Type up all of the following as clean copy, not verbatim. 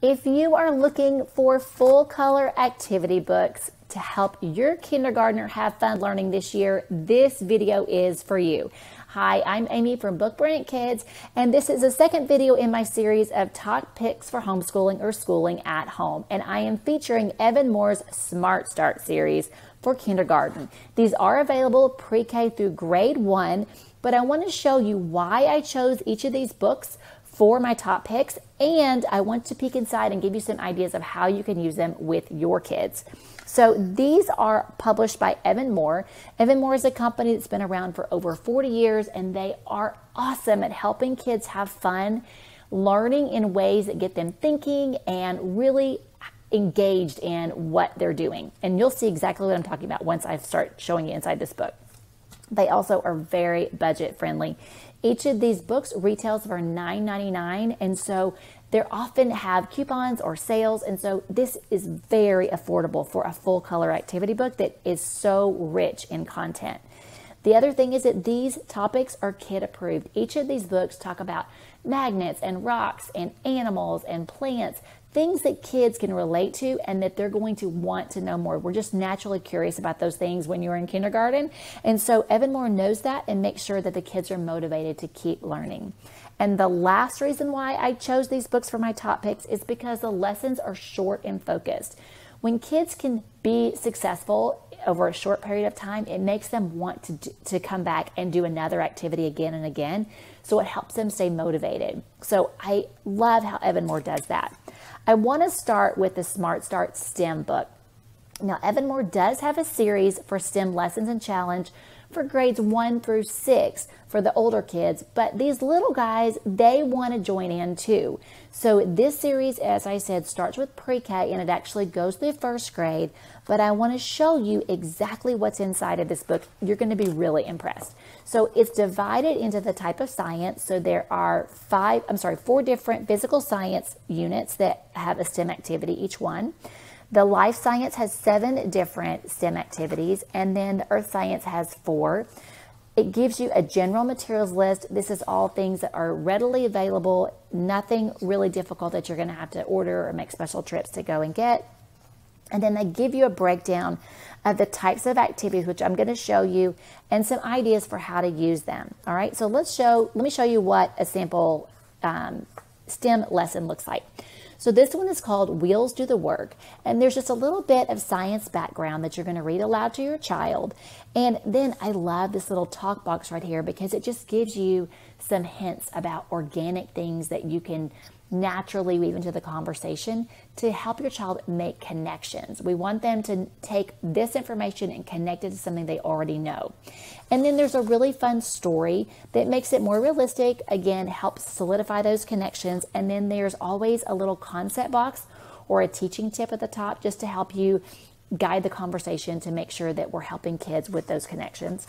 If you are looking for full color activity books to help your kindergartner have fun learning this year, this video is for you. Hi, I'm Amy from Book Brilliant Kids, and this is the second video in my series of top picks for homeschooling or schooling at home. And I am featuring Evan Moore's Smart Start series for kindergarten. These are available pre-K through grade 1, but I want to show you why I chose each of these books for my top picks, and I want to peek inside and give you some ideas of how you can use them with your kids. So these are published by Evan Moore. Evan Moore is a company that's been around for over 40 years, and they are awesome at helping kids have fun, learning in ways that get them thinking and really engaged in what they're doing. And you'll see exactly what I'm talking about once I start showing you inside this book. They also are very budget friendly. Each of these books retails for $9.99, and so they often have coupons or sales, and so this is very affordable for a full color activity book that is so rich in content. The other thing is that these topics are kid approved. Each of these books talk about magnets and rocks and animals and plants, things that kids can relate to and that they're going to want to know more. We're just naturally curious about those things when you're in kindergarten. And so Evan Moore knows that and makes sure that the kids are motivated to keep learning. And the last reason why I chose these books for my top picks is because the lessons are short and focused. When kids can be successful over a short period of time, it makes them want to come back and do another activity again and again. So it helps them stay motivated. So I love how Evan Moore does that. I want to start with the Smart Start STEM book. Now, Evan Moore does have a series for STEM lessons and challenge for grades 1 through 6 for the older kids, but these little guys, they want to join in too. So this series, as I said, starts with pre-K and it actually goes through first grade, but I want to show you exactly what's inside of this book. You're going to be really impressed. So it's divided into the type of science. So there are 4 different physical science units that have a STEM activity, each one. The life science has 7 different STEM activities, and then the earth science has 4. It gives you a general materials list. This is all things that are readily available, nothing really difficult that you're going to have to order or make special trips to go and get. And then they give you a breakdown of the types of activities, which I'm going to show you, and some ideas for how to use them. All right, so let me show you what a sample STEM lesson looks like. So this one is called Wheels Do the Work, and there's just a little bit of science background that you're going to read aloud to your child. And then I love this little talk box right here because it just gives you some hints about organic things that you can naturally weave into the conversation to help your child make connections. We want them to take this information and connect it to something they already know. And then there's a really fun story that makes it more realistic, again, helps solidify those connections. And then there's always a little concept box or a teaching tip at the top just to help you guide the conversation to make sure that we're helping kids with those connections.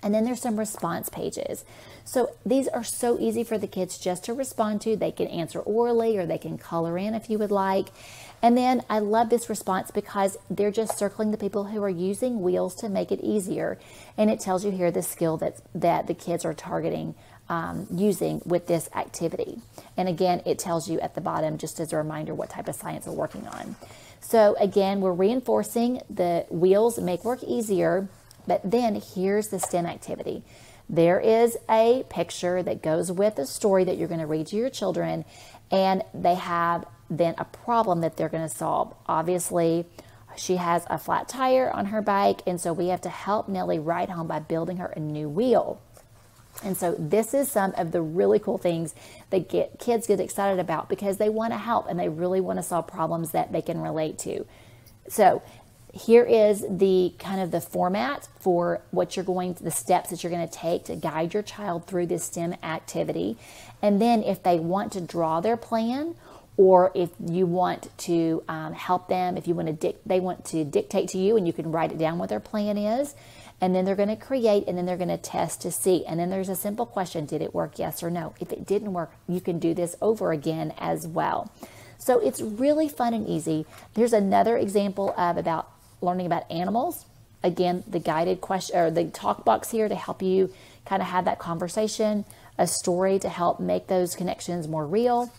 And then there's some response pages. So these are so easy for the kids just to respond to. They can answer orally or they can color in if you would like. And then I love this response because they're just circling the people who are using wheels to make it easier. And it tells you here the skill that the kids are targeting using with this activity. And again, it tells you at the bottom, just as a reminder, what type of science we're working on. So again, we're reinforcing the wheels make work easier. But then here's the STEM activity. There is a picture that goes with a story that you're going to read to your children, and they have then a problem that they're going to solve. Obviously, she has a flat tire on her bike, and so we have to help Nellie ride home by building her a new wheel. And so this is some of the really cool things that kids get excited about because they want to help and they really want to solve problems that they can relate to. So here is the kind of the format for what the steps that you're going to take to guide your child through this STEM activity. And then if they want to draw their plan, or if you want to help them, if you want to they want to dictate to you and you can write it down what their plan is, and then they're going to create and then they're going to test to see. And then there's a simple question, did it work, yes or no? If it didn't work, you can do this over again as well. So it's really fun and easy. Here's another example of learning about animals. Again, the guided question or the talk box here to help you kind of have that conversation, a story to help make those connections more real.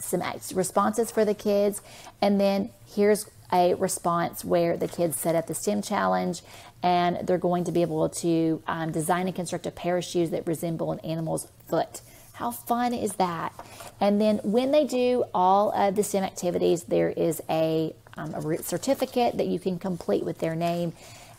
some responses for the kids, and then here's a response where the kids set up the STEM challenge, and they're going to be able to design and construct a pair of shoes that resemble an animal's foot. How fun is that? And then when they do all of the STEM activities, there is a certificate that you can complete with their name.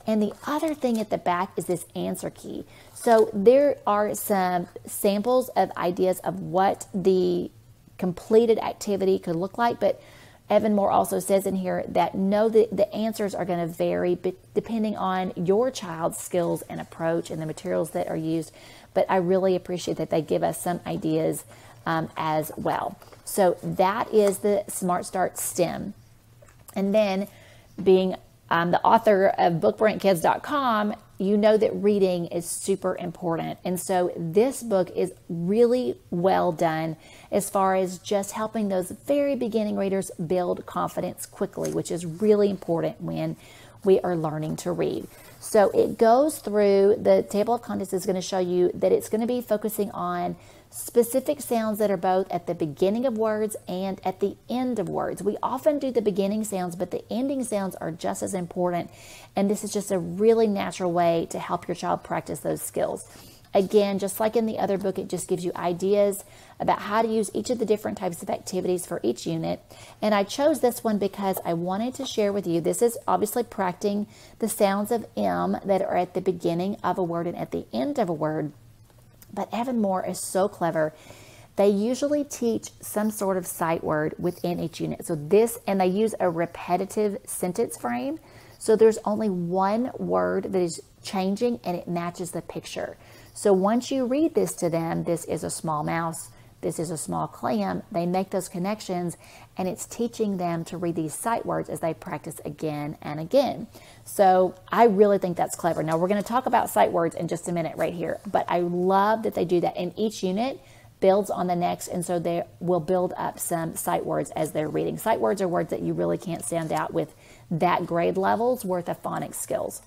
And the other thing at the back is this answer key. So there are some samples of ideas of what the completed activity could look like, but Evan Moore also says in here that no, the answers are going to vary depending on your child's skills and approach and the materials that are used. But I really appreciate that they give us some ideas as well. So that is the Smart Start STEM. And then being the author of BookBrainKids.com, you know that reading is super important. And so this book is really well done as far as just helping those very beginning readers build confidence quickly, which is really important when we are learning to read. So it goes through, the table of contents is going to show you that it's going to be focusing on specific sounds that are both at the beginning of words and at the end of words. We often do the beginning sounds, but the ending sounds are just as important. And this is just a really natural way to help your child practice those skills. Again, just like in the other book, it just gives you ideas about how to use each of the different types of activities for each unit. And I chose this one because I wanted to share with you, this is obviously practicing the sounds of M that are at the beginning of a word and at the end of a word. But Evan Moore is so clever. They usually teach some sort of sight word within each unit. So this, and they use a repetitive sentence frame. So there's only one word that is changing and it matches the picture. So once you read this to them, this is a small mouse, this is a small clam, they make those connections, and it's teaching them to read these sight words as they practice again and again. So I really think that's clever. Now we're going to talk about sight words in just a minute right here, but I love that they do that. And each unit builds on the next, and so they will build up some sight words as they're reading. Sight words are words that you really can't stand out with that grade level's worth of phonics skills.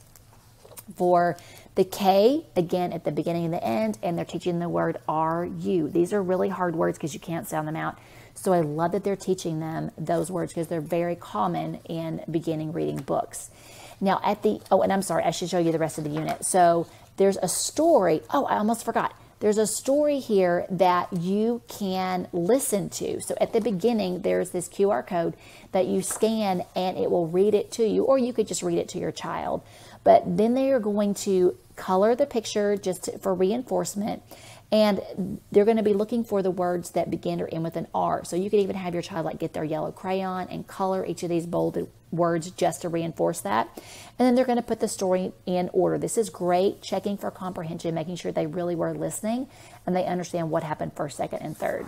For the K, again, at the beginning and the end, and they're teaching the word RU. These are really hard words because you can't sound them out. So I love that they're teaching them those words because they're very common in beginning reading books. Now at the, oh, and I'm sorry, I should show you the rest of the unit. So there's a story. Oh, I almost forgot. There's a story here that you can listen to. So at the beginning, there's this QR code that you scan and it will read it to you, or you could just read it to your child. But then they are going to color the picture just for reinforcement, and they're going to be looking for the words that begin or end with an R. So you could even have your child like get their yellow crayon and color each of these bolded words just to reinforce that. And then they're going to put the story in order. This is great, checking for comprehension, making sure they really were listening and they understand what happened first, second, and third.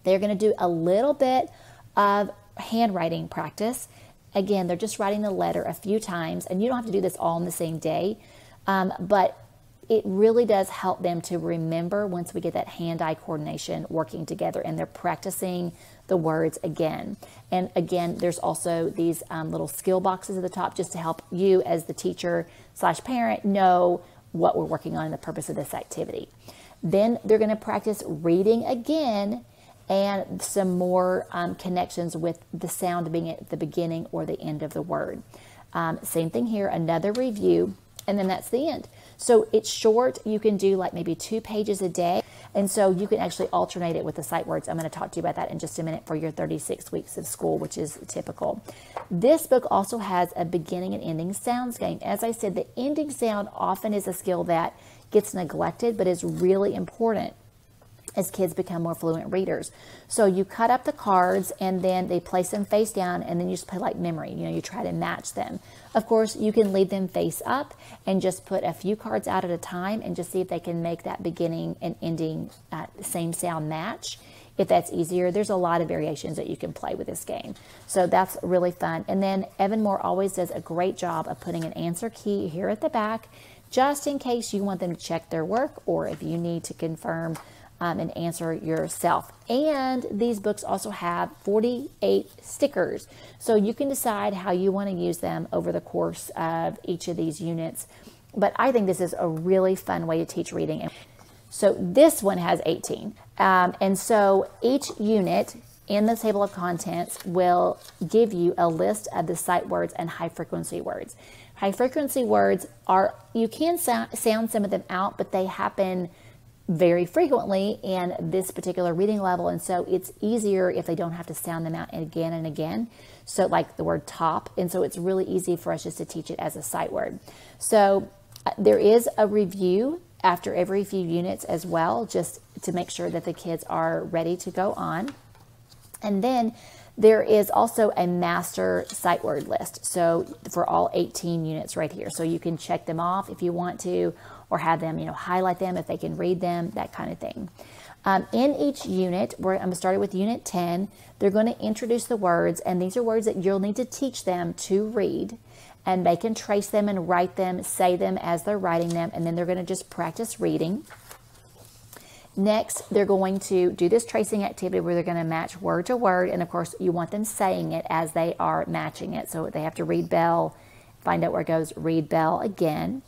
They're going to do a little bit of handwriting practice. Again, they're just writing the letter a few times, and you don't have to do this all on the same day, but it really does help them to remember once we get that hand-eye coordination working together, and they're practicing the words again. And again, there's also these little skill boxes at the top just to help you as the teacher / parent know what we're working on and the purpose of this activity. Then they're going to practice reading again and some more connections with the sound being at the beginning or the end of the word. Same thing here, another review, and then that's the end. So it's short. You can do like maybe 2 pages a day. And so you can actually alternate it with the sight words. I'm going to talk to you about that in just a minute for your 36 weeks of school, which is typical. This book also has a beginning and ending sounds game. As I said, the ending sound often is a skill that gets neglected, but is really important as kids become more fluent readers. So you cut up the cards and then they place them face down, and then you just play like memory. You know, you try to match them. Of course, you can leave them face up and just put a few cards out at a time and just see if they can make that beginning and ending same sound match. If that's easier, there's a lot of variations that you can play with this game. So that's really fun. And then Evan Moore always does a great job of putting an answer key here at the back, just in case you want them to check their work or if you need to confirm and answer yourself. And these books also have 48 stickers. So you can decide how you want to use them over the course of each of these units. But I think this is a really fun way to teach reading. So this one has 18. And so each unit in the table of contents will give you a list of the sight words and high frequency words. High frequency words are, you can sound some of them out, but they happen very frequently in this particular reading level, and so it's easier if they don't have to sound them out again and again. So like the word top, and so it's really easy for us just to teach it as a sight word. So there is a review after every few units as well, just to make sure that the kids are ready to go on. And then there is also a master sight word list, so for all 18 units right here. So you can check them off if you want to, or have them, highlight them if they can read them, that kind of thing. In each unit, I'm going to start with unit 10. They're going to introduce the words, and these are words that you'll need to teach them to read, and they can trace them and write them, say them as they're writing them, and then they're going to just practice reading. Next, they're going to do this tracing activity where they're going to match word to word, and of course you want them saying it as they are matching it. So they have to read bell, find out where it goes, read bell again.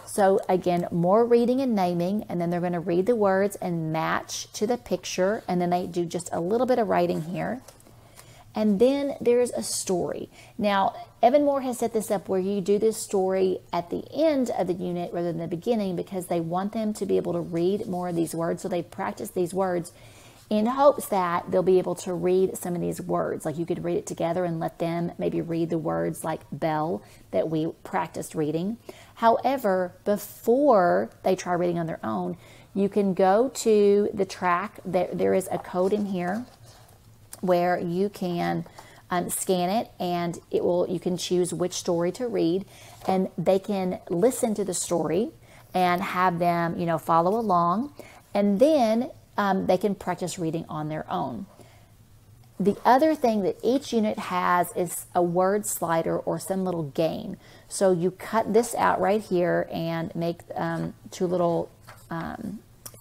So again, more reading and naming, and then they're going to read the words and match to the picture, and then they do just a little bit of writing here. And then there's a story. Now, Evan Moore has set this up where you do this story at the end of the unit rather than the beginning, because they want them to be able to read more of these words. So they practice these words in hopes that they'll be able to read some of these words. Like you could read it together and let them maybe read the words like bell that we practiced reading. However, before they try reading on their own, you can go to the track. There is a code in here where you can scan it, and you can choose which story to read, and they can listen to the story and have them follow along, and then they can practice reading on their own. The other thing that each unit has is a word slider or some little game. So you cut this out right here and make two little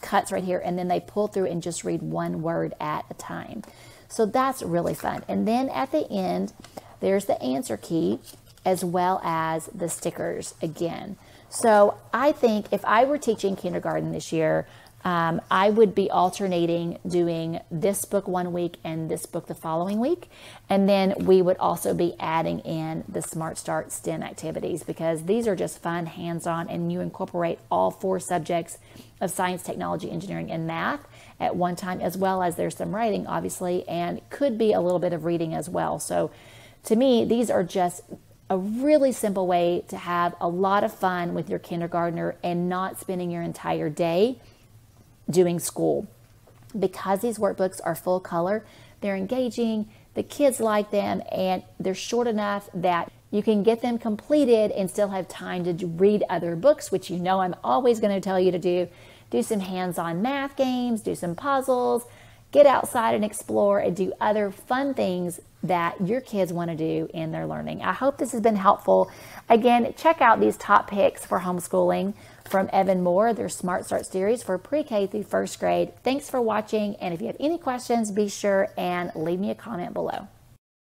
cuts right here, and then they pull through and just read one word at a time. So that's really fun. And then at the end, there's the answer key as well as the stickers again. So I think if I were teaching kindergarten this year, I would be alternating doing this book one week and this book the following week. And then we would also be adding in the Smart Start STEM activities, because these are just fun, hands-on, and you incorporate all 4 subjects of science, technology, engineering, and math at one time, as well as there's some writing, obviously, and could be a little bit of reading as well. So to me, these are just a really simple way to have a lot of fun with your kindergartner and not spending your entire day doing school. Because these workbooks are full color, they're engaging, the kids like them, and they're short enough that you can get them completed and still have time to read other books, which I'm always going to tell you to do. Do some hands-on math games, do some puzzles, get outside and explore, and do other fun things that your kids want to do in their learning. I hope this has been helpful. Again, check out these top picks for homeschooling from Evan Moore, their Smart Start series for pre-K through first grade. Thanks for watching, and if you have any questions, be sure and leave me a comment below.